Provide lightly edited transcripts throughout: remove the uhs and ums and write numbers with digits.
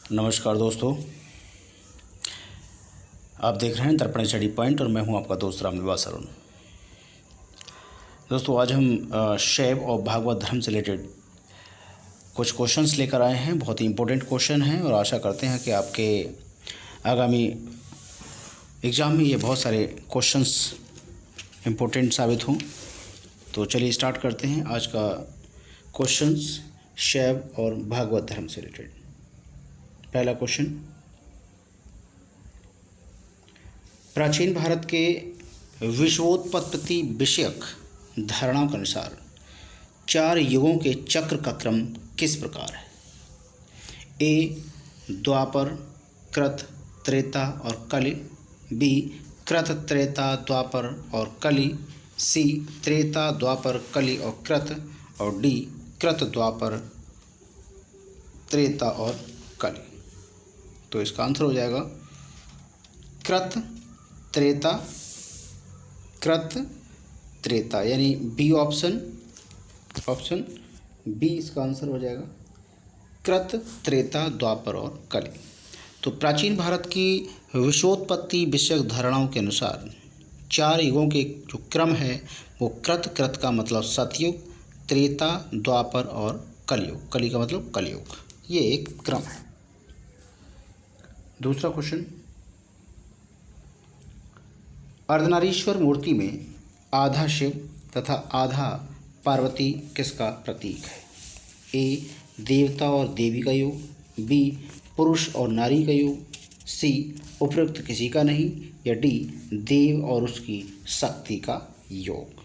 नमस्कार दोस्तों, आप देख रहे हैं दर्पण स्टडी पॉइंट और मैं हूं आपका दोस्त रामनिवास अरुण। दोस्तों, आज हम शैव और भागवत धर्म से रिलेटेड कुछ क्वेश्चंस लेकर आए हैं। बहुत ही इम्पोर्टेंट क्वेश्चन हैं और आशा करते हैं कि आपके आगामी एग्ज़ाम में ये बहुत सारे क्वेश्चंस इम्पोर्टेंट साबित हों। तो चलिए स्टार्ट करते हैं आज का क्वेश्चंस शैव और भागवत धर्म से रिलेटेड। पहला क्वेश्चन, प्राचीन भारत के विश्वोत्पत्ति विषयक धारणाओं के अनुसार 4 युगों के चक्र का क्रम किस प्रकार है? ए द्वापर, कृत, त्रेता और कलि। बी कृत, त्रेता, द्वापर और कलि। सी त्रेता, द्वापर, कलि और कृत। और डी कृत, द्वापर, त्रेता और कलि। तो इसका आंसर हो जाएगा कृत, त्रेता, कृत, त्रेता, यानी बी ऑप्शन बी इसका आंसर हो जाएगा कृत, त्रेता, द्वापर और कलि। तो प्राचीन भारत की विश्वोत्पत्ति विषयक धारणाओं के अनुसार 4 युगों के जो क्रम है वो कृत का मतलब सतयुग, त्रेता, द्वापर और कलयुग। कलि का मतलब कलयुग। ये एक क्रम है। दूसरा क्वेश्चन, अर्धनारीश्वर मूर्ति में आधा शिव तथा आधा पार्वती किसका प्रतीक है? ए देवता और देवी का योग। बी पुरुष और नारी का योग। सी उपरोक्त किसी का नहीं। या डी देव और उसकी शक्ति का योग।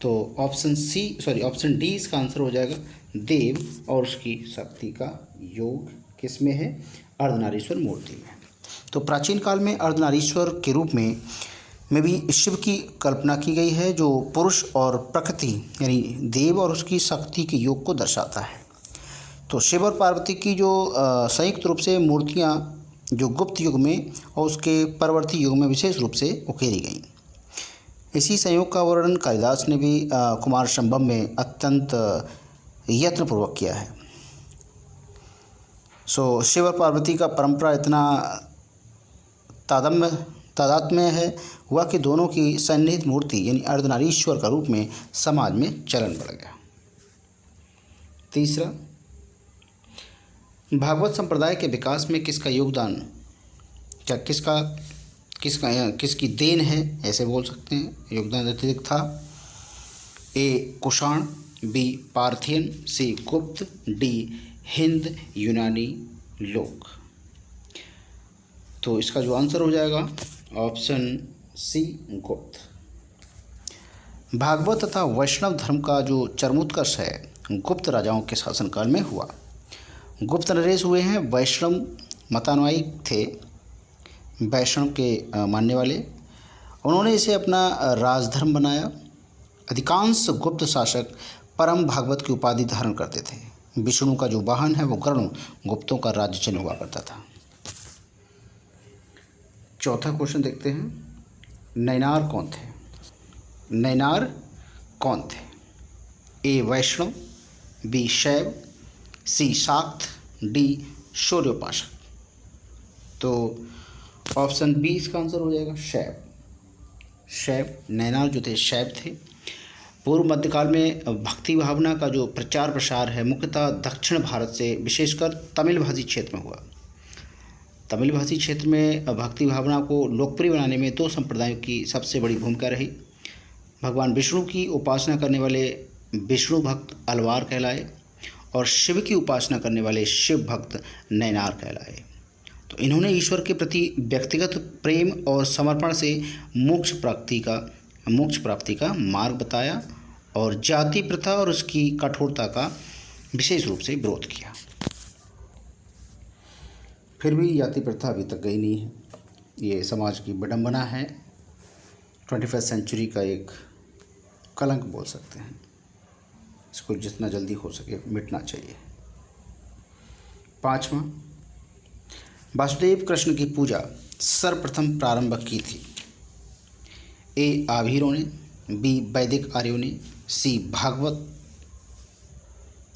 तो ऑप्शन डी इसका आंसर हो जाएगा देव और उसकी शक्ति का योग। किस में है? अर्धनारीश्वर मूर्ति में। तो प्राचीन काल में अर्धनारीश्वर के रूप में भी शिव की कल्पना की गई है, जो पुरुष और प्रकृति यानी देव और उसकी शक्ति के योग को दर्शाता है। तो शिव और पार्वती की जो संयुक्त रूप से मूर्तियां जो गुप्त युग में और उसके परवर्ती युग में विशेष रूप से उकेरी गईं। इसी संयोग का वर्णन कालिदास ने भी कुमार संभव में अत्यंत यत्नपूर्वक किया है। शिव और पार्वती का परंपरा इतना तादात्म्य है हुआ कि दोनों की सन्निहित मूर्ति यानी अर्धनारीश्वर का रूप में समाज में चलन बढ़ गया। तीसरा, भागवत संप्रदाय के विकास में किसका योगदान, किसकी देन है, ऐसे बोल सकते हैं, योगदान अत्यधिक था? ए कुषाण, बी पार्थियन, सी गुप्त, डी हिंद यूनानी लोक। तो इसका जो आंसर हो जाएगा ऑप्शन सी गुप्त। भागवत तथा वैष्णव धर्म का जो चरमोत्कर्ष है गुप्त राजाओं के शासनकाल में हुआ। गुप्त नरेश हुए हैं, वैष्णव मतानुयायी थे, वैष्णव के मानने वाले। उन्होंने इसे अपना राजधर्म बनाया। अधिकांश गुप्त शासक परम भागवत की उपाधि धारण करते थे। विष्णु का जो वाहन है वो गरुड़ गुप्तों का राज्य चिन्ह हुआ करता था। चौथा क्वेश्चन देखते हैं, नैनार कौन थे? नैनार कौन थे? ए वैष्णव, बी शैव, सी शाक्त, डी शौर्योपासक। तो ऑप्शन बी इसका आंसर हो जाएगा शैव। नैनार जो थे शैव थे। पूर्व मध्यकाल में भक्ति भावना का जो प्रचार प्रसार है मुख्यतः दक्षिण भारत से विशेषकर तमिल भाषी क्षेत्र में हुआ। तमिल भाषी क्षेत्र में भक्ति भावना को लोकप्रिय बनाने में 2 संप्रदायों की सबसे बड़ी भूमिका रही। भगवान विष्णु की उपासना करने वाले विष्णु भक्त अलवार कहलाए और शिव की उपासना करने वाले शिव भक्त नैनार कहलाए। तो इन्होंने ईश्वर के प्रति व्यक्तिगत प्रेम और समर्पण से मोक्ष प्राप्ति का मार्ग बताया और जाति प्रथा और उसकी कठोरता का विशेष रूप से विरोध किया। फिर भी जाति प्रथा अभी तक गई नहीं है। ये समाज की विडंबना है, 21वीं सेंचुरी का एक कलंक बोल सकते हैं। इसको जितना जल्दी हो सके मिटना चाहिए। 5वां, वासुदेव कृष्ण की पूजा सर्वप्रथम प्रारंभ की थी? ए आभीरों ने, बी वैदिक आर्यों ने, सी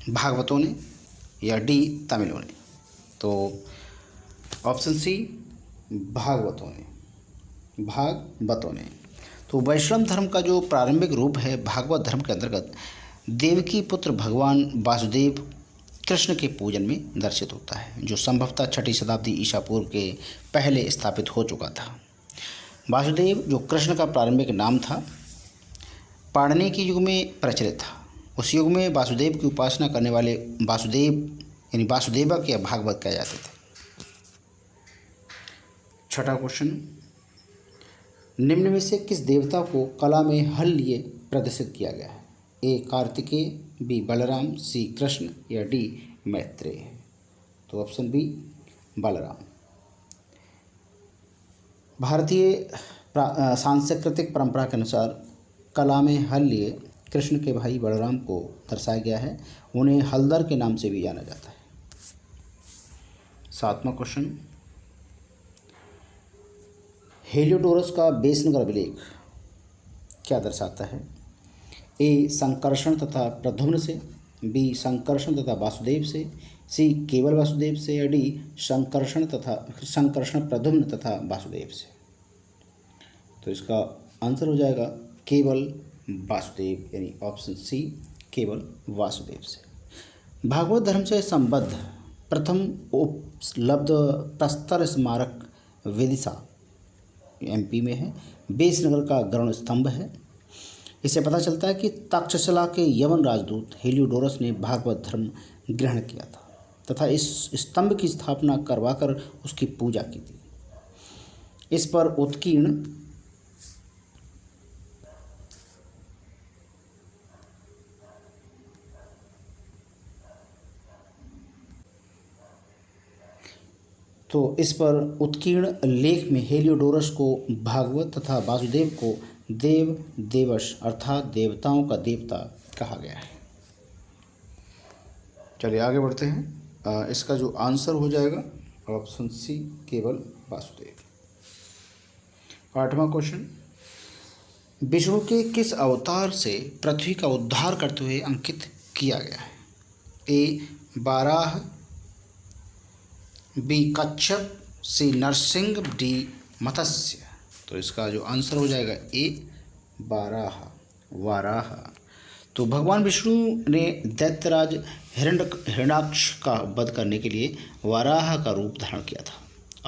भागवतों ने या डी तमिलों ने। तो ऑप्शन सी भागवतों ने, भागवतों ने। तो वैष्णव धर्म का जो प्रारंभिक रूप है भागवत धर्म के अंतर्गत देवकी पुत्र भगवान वासुदेव कृष्ण के पूजन में दर्शित होता है, जो संभवतः 6ठी शताब्दी ईसा पूर्व के पहले स्थापित हो चुका था। वासुदेव जो कृष्ण का प्रारंभिक नाम था, पाणिनि के युग में प्रचलित था। उस युग में वासुदेव की उपासना करने वाले वासुदेव यानी वासुदेवक या भागवत कहे जाते थे। छठा क्वेश्चन, निम्न में से किस देवता को कला में हल लिए प्रदर्शित किया गया है? ए कार्तिकेय, बी बलराम, सी कृष्ण या डी मैत्रेय। तो ऑप्शन बी बलराम। भारतीय सांस्कृतिक परंपरा के अनुसार कला में हल लिए कृष्ण के भाई बलराम को दर्शाया गया है। उन्हें हलधर के नाम से भी जाना जाता है। सातवां क्वेश्चन, हेलियोडोरस का बेसनगर अभिलेख क्या दर्शाता है? ए संकर्षण तथा प्रद्युम्न से, बी संकर्षण तथा वासुदेव से, सी केवल वासुदेव से या डी संकर्षण प्रद्युम्न तथा वासुदेव से। तो इसका आंसर हो जाएगा केवल वासुदेव यानी ऑप्शन सी केवल वासुदेव से। भागवत धर्म से संबद्ध प्रथम उपलब्ध प्रस्तर स्मारक विदिशा एमपी में है, बेसनगर का गरुड़ स्तंभ है। इससे पता चलता है कि तक्षशिला के यवन राजदूत हेलियोडोरस ने भागवत धर्म ग्रहण किया था तथा इस स्तंभ की स्थापना करवाकर उसकी पूजा की थी। इस पर उत्कीर्ण लेख में हेलियोडोरस को भागवत तथा वासुदेव को देव देवश अर्थात देवताओं का देवता कहा गया है। चलिए आगे बढ़ते हैं। इसका जो आंसर हो जाएगा ऑप्शन सी केवल वासुदेव। आठवां क्वेश्चन, विष्णु के किस अवतार से पृथ्वी का उद्धार करते हुए अंकित किया गया है? ए बाराह, बी कच्छप, सी नरसिंह, डी मत्स्य। तो इसका जो आंसर हो जाएगा ए वाराह। तो भगवान विष्णु ने दैत्यराज हिरण्याक्ष का वध करने के लिए वाराह का रूप धारण किया था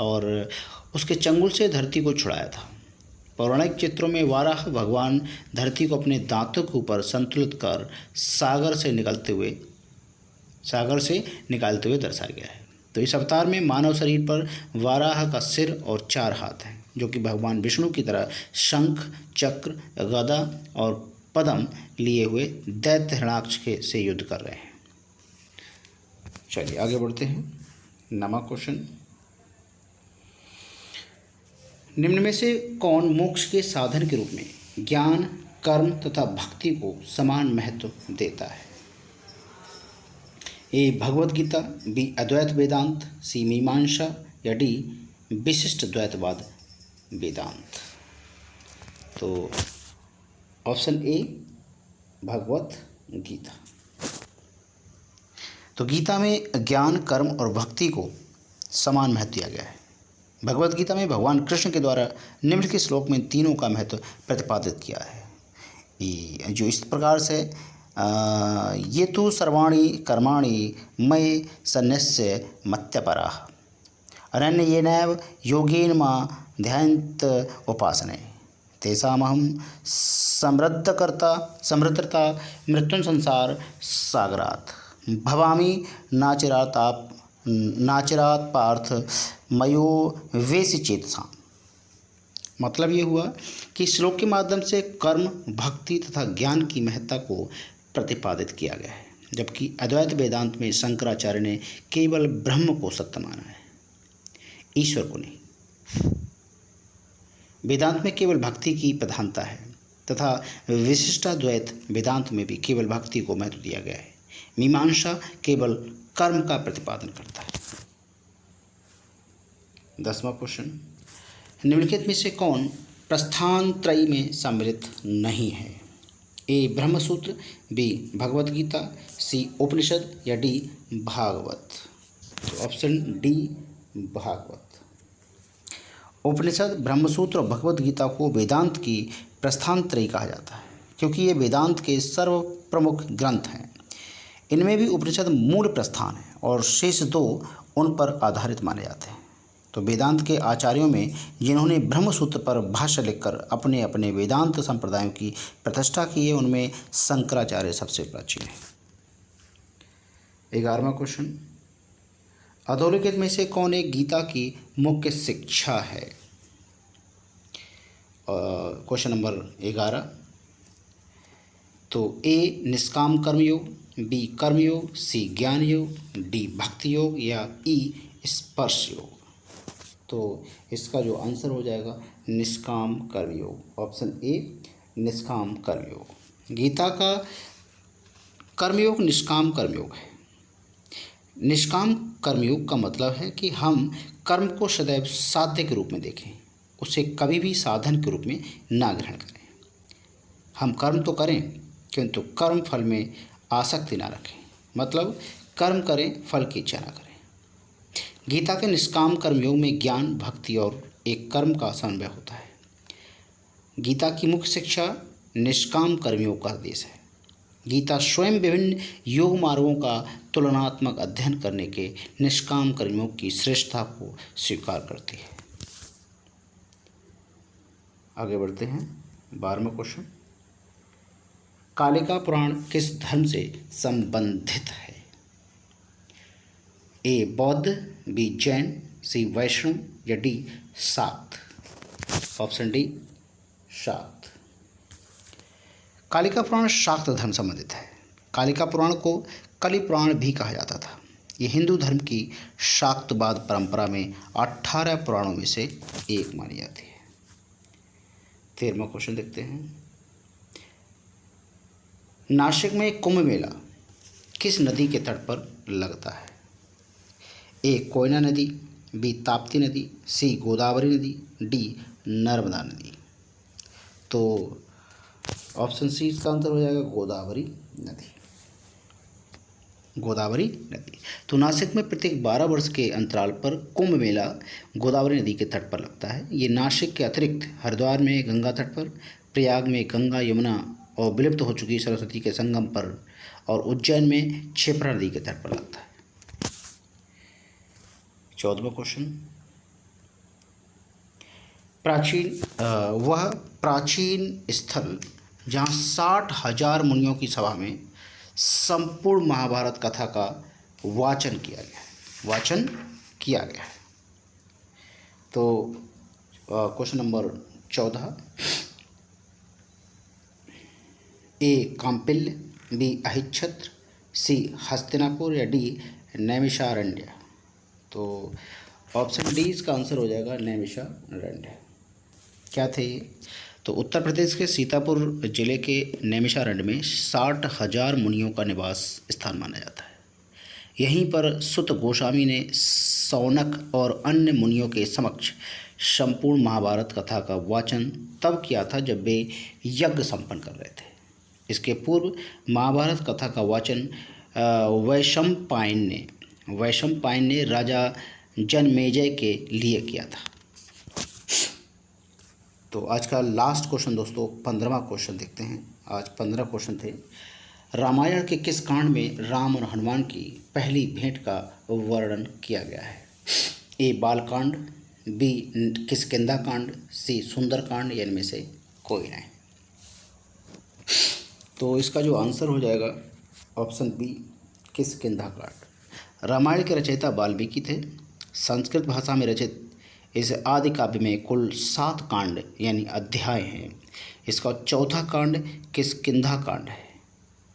और उसके चंगुल से धरती को छुड़ाया था। पौराणिक चित्रों में वाराह भगवान धरती को अपने दांतों के ऊपर संतुलित कर सागर से निकालते हुए दर्शाया गया है। तो इस अवतार में मानव शरीर पर वाराह का सिर और 4 हाथ हैं, जो कि भगवान विष्णु की तरह शंख, चक्र, गदा और पद्म लिए हुए दैत्य हिरण्याक्ष से युद्ध कर रहे हैं। चलिए आगे बढ़ते हैं। 9वां क्वेश्चन, निम्न में से कौन मोक्ष के साधन के रूप में ज्ञान, कर्म तथा भक्ति को समान महत्व देता है? ए भगवद गीता, बी अद्वैत वेदांत, सी मीमांसा या डी विशिष्ट द्वैतवाद वेदांत। तो ऑप्शन ए भगवत गीता। तो गीता में ज्ञान, कर्म और भक्ति को समान महत्व दिया गया है। भगवद गीता में भगवान कृष्ण के द्वारा निम्न के श्लोक में तीनों का महत्व प्रतिपादित किया है, जो इस प्रकार से ये तो सर्वाणि कर्माणि मयि सन्न्यस्य मत्पराः अनन्येनैव योगेन मां ध्यायन्त उपासने तेषामहं समृद्धता मृत्युं संसार सागरात् भवामि नाचिरात् पार्थ मयो वेशि चेतसा। मतलब ये हुआ कि श्लोक के माध्यम से कर्म, भक्ति तथा ज्ञान की महत्ता को प्रतिपादित किया गया है, जबकि अद्वैत वेदांत में शंकराचार्य ने केवल ब्रह्म को सत्य माना है, ईश्वर को नहीं। वेदांत में केवल भक्ति की प्रधानता है तथा विशिष्टाद्वैत वेदांत में भी केवल भक्ति को महत्व दिया गया है। मीमांसा केवल कर्म का प्रतिपादन करता है। 10वां क्वेश्चन, निम्नलिखित में से कौन प्रस्थान त्रयी में सम्मिलित नहीं है? ए ब्रह्मसूत्र, बी भगवद गीता, सी उपनिषद या डी भागवत। तो ऑप्शन डी भागवत। उपनिषद, ब्रह्मसूत्र और भगवत गीता को वेदांत की प्रस्थान त्रयी कहा जाता है क्योंकि ये वेदांत के सर्व प्रमुख ग्रंथ हैं। इनमें भी उपनिषद मूल प्रस्थान है और शेष दो उन पर आधारित माने जाते हैं। तो वेदांत के आचार्यों में जिन्होंने ब्रह्मसूत्र पर भाष्य लिखकर अपने अपने वेदांत संप्रदायों की प्रतिष्ठा की है उनमें शंकराचार्य सबसे प्राचीन है। 11वां क्वेश्चन, अधोलिखित में से कौन एक गीता की मुख्य शिक्षा है? क्वेश्चन नंबर 11, तो ए निष्काम कर्मयोग, बी कर्मयोग, सी ज्ञान योग, डी भक्ति योग या ई स्पर्श योग। तो इसका जो आंसर हो जाएगा निष्काम कर्मयोग, ऑप्शन ए निष्काम कर्मयोग। गीता का कर्मयोग निष्काम कर्मयोग है। निष्काम कर्मयोग का मतलब है कि हम कर्म को सदैव साध्य के रूप में देखें, उसे कभी भी साधन के रूप में ना ग्रहण करें। हम कर्म तो करें किंतु कर्म फल में आसक्ति ना रखें, मतलब कर्म करें फल की इच्छा ना करें। गीता के निष्काम कर्मयोग में ज्ञान, भक्ति और एक कर्म का समन्वय होता है। गीता की मुख्य शिक्षा निष्काम कर्मयोग का आदेश है। गीता स्वयं विभिन्न योग मार्गों का तुलनात्मक अध्ययन करने के निष्काम कर्मयोग की श्रेष्ठता को स्वीकार करती है। आगे बढ़ते हैं, 12वां क्वेश्चन, कालिका पुराण किस धर्म से संबंधित है? ए बौद्ध, बी जैन, सी वैष्णव या डी शाक्त। ऑप्शन डी शाक्त। कालिका पुराण शाक्त धर्म संबंधित है। कालिका पुराण को कलि पुराण भी कहा जाता था। ये हिंदू धर्म की शाक्तवाद परंपरा में 18 पुराणों में से एक मानी जाती है। 13वां क्वेश्चन देखते हैं, नासिक में कुंभ मेला किस नदी के तट पर लगता है? ए कोयना नदी, बी ताप्ती नदी, सी गोदावरी नदी, डी नर्मदा नदी। तो ऑप्शन सी इसका आंसर हो जाएगा गोदावरी नदी। गोदावरी नदी। तो नासिक में प्रत्येक 12 वर्ष के अंतराल पर कुंभ मेला गोदावरी नदी के तट पर लगता है। ये नासिक के अतिरिक्त हरिद्वार में गंगा तट पर, प्रयाग में गंगा यमुना और विलुप्त हो चुकी सरस्वती के संगम पर और उज्जैन में क्षिप्रा नदी के तट पर लगता है। 14वां क्वेश्चन, वह प्राचीन स्थल जहाँ 60,000 मुनियों की सभा में संपूर्ण महाभारत कथा का वाचन किया गया है। तो क्वेश्चन नंबर 14, ए काम्पिल्य, बी अहिच्छत्र, सी हस्तिनापुर या डी नैमिषारण्य। तो ऑप्शन डी इसका आंसर हो जाएगा नैमिषारण्य। क्या थे ये? तो उत्तर प्रदेश के सीतापुर जिले के नैमिषारण्य में 60,000 मुनियों का निवास स्थान माना जाता है। यहीं पर सुत गोस्वामी ने शौनक और अन्य मुनियों के समक्ष संपूर्ण महाभारत कथा का वाचन तब किया था जब वे यज्ञ संपन्न कर रहे थे। इसके पूर्व महाभारत कथा का वाचन वैशंपायन ने राजा जनमेजय के लिए किया था। तो आज का लास्ट क्वेश्चन दोस्तों 15वां क्वेश्चन देखते हैं। आज 15 क्वेश्चन थे। रामायण के किस कांड में राम और हनुमान की पहली भेंट का वर्णन किया गया है? ए बालकांड, बी किष्किंधा कांड, सी सुंदर कांड या इनमें से कोई नहीं। तो इसका जो आंसर हो जाएगा ऑप्शन बी किष्किंधा कांड। रामायण के रचयिता वाल्मीकि थे। संस्कृत भाषा में रचित इस आदि काव्य में कुल 7 कांड यानी अध्याय हैं। इसका चौथा कांड किष्किंधा कांड है,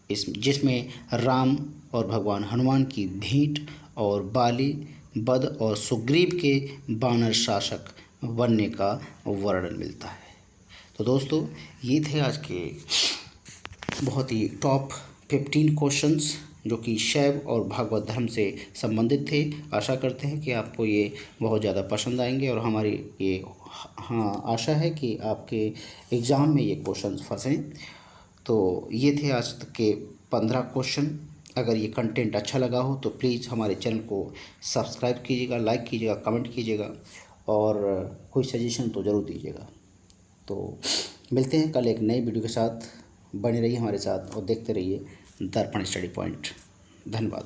जिसमें राम और भगवान हनुमान की भेंट और बाली, बद और सुग्रीव के वानर शासक बनने का वर्णन मिलता है। तो दोस्तों ये थे आज के बहुत ही टॉप 15 क्वेश्चंस जो कि शैव और भागवत धर्म से संबंधित थे। आशा करते हैं कि आपको ये बहुत ज़्यादा पसंद आएंगे और हमारी ये आशा है कि आपके एग्ज़ाम में ये क्वेश्चंस फंसें। तो ये थे आज तक के 15 क्वेश्चन। अगर ये कंटेंट अच्छा लगा हो तो प्लीज़ हमारे चैनल को सब्सक्राइब कीजिएगा, लाइक कीजिएगा, कमेंट कीजिएगा और कोई सजेशन तो ज़रूर दीजिएगा। तो मिलते हैं कल एक नई वीडियो के साथ। बने रहिए हमारे साथ और देखते रहिए दर्पण स्टडी पॉइंट। धन्यवाद।